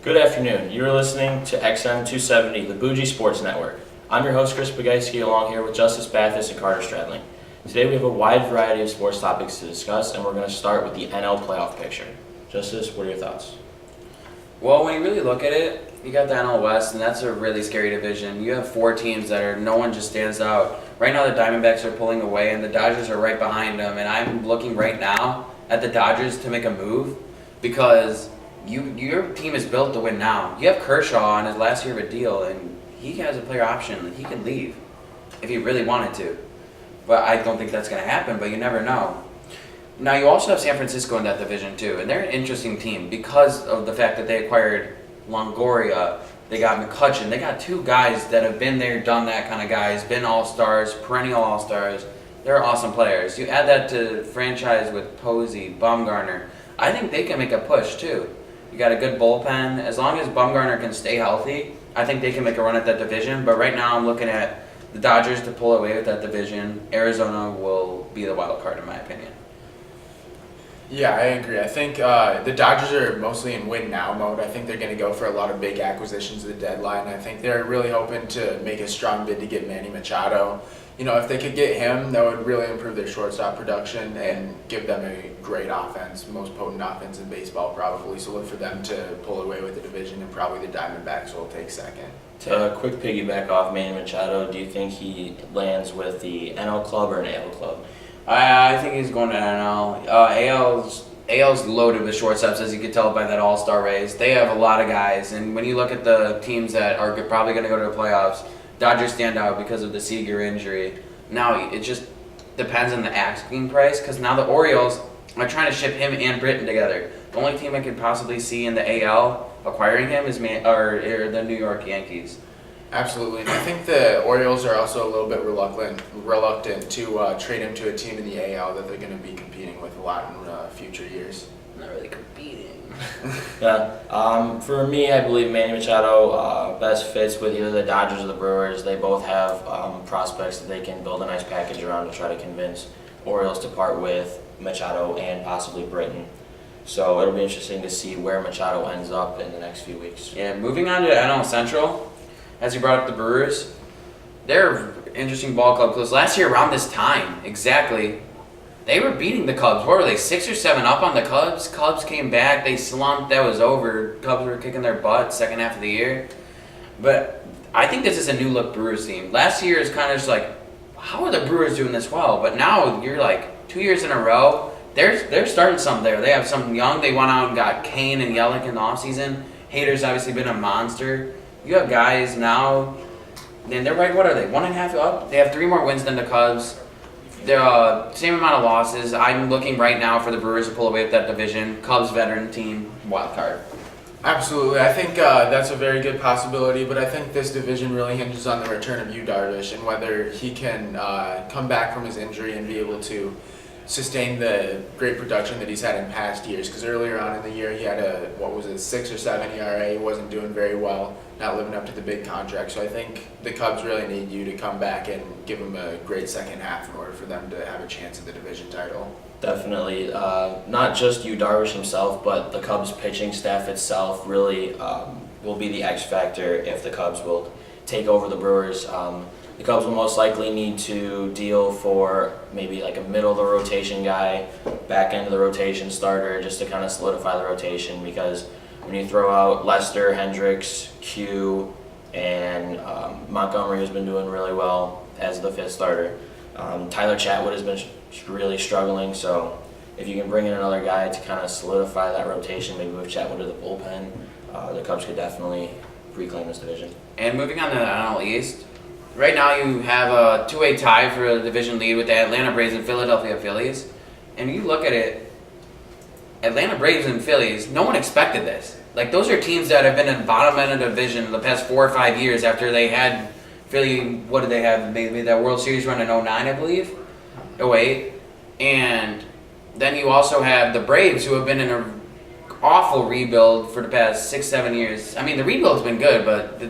Good afternoon. You're listening to XM 270, the Bougie Sports Network. I'm your host, Chris Bogajski, along here with Justice Bathis and Carter Stradling. Today we have a wide variety of sports topics to discuss, and we're going to start with the NL playoff picture. Justice, what are your thoughts? Well, when you really look at it, you got the NL West, and that's a really scary division. You have four teams that are, no one just stands out. Right now the Diamondbacks are pulling away, and the Dodgers are right behind them, and I'm looking right now at the Dodgers to make a move because your team is built to win now. You have Kershaw on his last year of a deal, and he has a player option. He can leave if he really wanted to. But I don't think that's going to happen, but you never know. Now, you also have San Francisco in that division, too, and they're an interesting team because of the fact that they acquired Longoria, they got McCutchen, they got two guys that have been there, done that kind of guys, been all-stars, perennial all-stars. They're awesome players. You add that to franchise with Posey, Bumgarner, I think they can make a push, too. You got a good bullpen. As long as Bumgarner can stay healthy, I think they can make a run at that division. But right now I'm looking at the Dodgers to pull away with that division. Arizona will be the wild card in my opinion. Yeah, I agree. I think the Dodgers are mostly in win now mode. I think they're going to go for a lot of big acquisitions at the deadline. I think they're really hoping to make a strong bid to get Manny Machado. You know, if they could get him, that would really improve their shortstop production and give them a great offense, most potent offense in baseball probably. So look for them to pull away with the division, and probably the Diamondbacks will take second. To quick piggyback off Manny Machado, do you think he lands with the NL club or an AL club? I think he's going to NL. AL's loaded with shortstops, as you can tell by that all-star race. They have a lot of guys, and when you look at the teams that are probably going to go to the playoffs, Dodgers stand out because of the Seager injury. Now, it just depends on the asking price, because now the Orioles are trying to ship him and Britton together. The only team I could possibly see in the AL acquiring him is the New York Yankees. Absolutely, and I think the Orioles are also a little bit reluctant to trade him to a team in the AL that they're going to be competing with a lot in future years. Not really competing. Yeah. For me, I believe Manny Machado best fits with either the Dodgers or the Brewers. They both have prospects that they can build a nice package around to try to convince Orioles to part with Machado and possibly Britton. So it'll be interesting to see where Machado ends up in the next few weeks. Yeah, moving on to NL Central, as you brought up the Brewers, they're an interesting ball club because last year around this time, exactly, they were beating the Cubs. What were they, 6 or 7 up on the Cubs? Cubs came back, they slumped, that was over. Cubs were kicking their butt second half of the year. But I think this is a new look Brewers team. Last year is kind of just like, how are the Brewers doing this well? But now you're like 2 years in a row, they're starting something there. They have something young. They went out and got Kane and Yelich in the offseason. Hader's obviously been a monster. You have guys now, and they're right, what are they, 1.5 up? They have 3 more wins than the Cubs. They're same amount of losses. I'm looking right now for the Brewers to pull away with that division. Cubs veteran team, wild card. Absolutely. I think that's a very good possibility, but I think this division really hinges on the return of Yu Darvish and whether he can come back from his injury and be able to sustain the great production that he's had in past years. Because earlier on in the year, he had a 6 or 7 ERA. He wasn't doing very well, not living up to the big contract. So I think the Cubs really need you to come back and give him a great second half in order for them to have a chance at the division title. Definitely, not just Yu Darvish himself, but the Cubs pitching staff itself really will be the X factor if the Cubs will take over the Brewers. The Cubs will most likely need to deal for maybe like a middle of the rotation guy, back end of the rotation starter, just to kind of solidify the rotation, because when you throw out Lester, Hendricks, Q, and Montgomery, who's been doing really well as the 5th starter, Tyler Chatwood has been really struggling, so if you can bring in another guy to kind of solidify that rotation, maybe move Chatwood to the bullpen, the Cubs could definitely reclaim this division. And moving on to the NL East, right now you have a 2-way tie for a division lead with the Atlanta Braves and Philadelphia Phillies. And you look at it, Atlanta Braves and Phillies, no one expected this. Like, those are teams that have been in the bottom end of the division the past 4 or 5 years after they had Philly, what did they have? They made that World Series run in 09, I believe. 08. And then you also have the Braves, who have been in an awful rebuild for the past 6-7 years. I mean, the rebuild's been good, but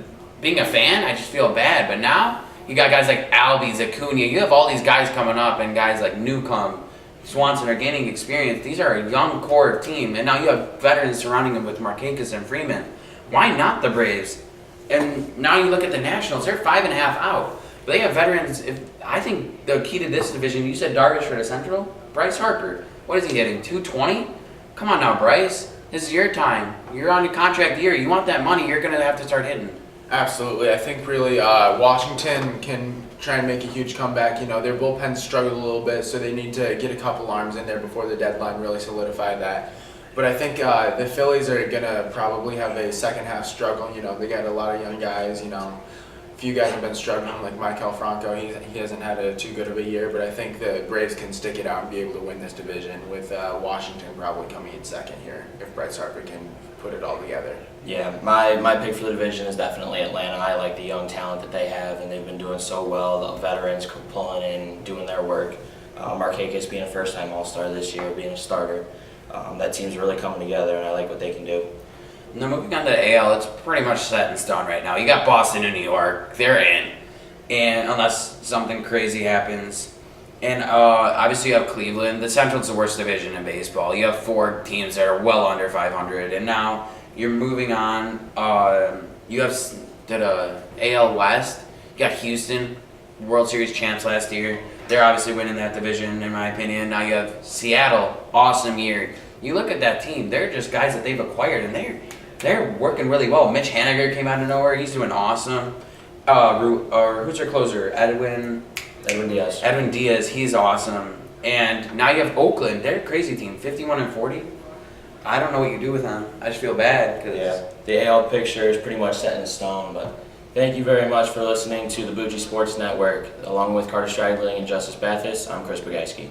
being a fan, I just feel bad. But now you got guys like Albies, Acuna. You have all these guys coming up, and guys like Newcomb, Swanson are gaining experience. These are a young core team, and now you have veterans surrounding them with Markakis and Freeman. Why not the Braves? And now you look at the Nationals; they're 5.5 out. But they have veterans. I think the key to this division, you said Darvish for the Central. Bryce Harper, what is he getting? 220? Come on now, Bryce. This is your time. You're on a contract year. You want that money? You're gonna have to start hitting. Absolutely. I think really Washington can try and make a huge comeback. You know, their bullpen struggled a little bit, so they need to get a couple arms in there before the deadline, really solidify that. But I think the Phillies are going to probably have a second half struggle. You know, they got a lot of young guys, you know. A few guys have been struggling, like Maikel Franco. He hasn't had too good of a year, but I think the Braves can stick it out and be able to win this division with Washington probably coming in second here if Bryce Harper can put it all together. Yeah, my pick for the division is definitely Atlanta. I like the young talent that they have, and they've been doing so well. The veterans pulling in, doing their work. Markakis being a first-time All-Star this year, being a starter. That team's really coming together, and I like what they can do. Now moving on to AL, it's pretty much set in stone right now. You got Boston and New York; they're in, and unless something crazy happens. And obviously you have Cleveland. The Central's the worst division in baseball. You have 4 teams that are well under 500, and now you're moving on. You have the AL West. You got Houston, World Series champs last year. They're obviously winning that division, in my opinion. Now you have Seattle, awesome year. You look at that team; they're just guys that they've acquired, and they're working really well. Mitch Haniger came out of nowhere; he's doing awesome. Who's their closer? Edwin Diaz. Edwin Diaz, he's awesome. And now you have Oakland; they're a crazy team, 51-40. I don't know what you do with them. I just feel bad because Yeah, the AL picture is pretty much set in stone, but thank you very much for listening to the Bougie Sports Network. Along with Carter Stradling and Justice Bathis, I'm Chris Bogajski.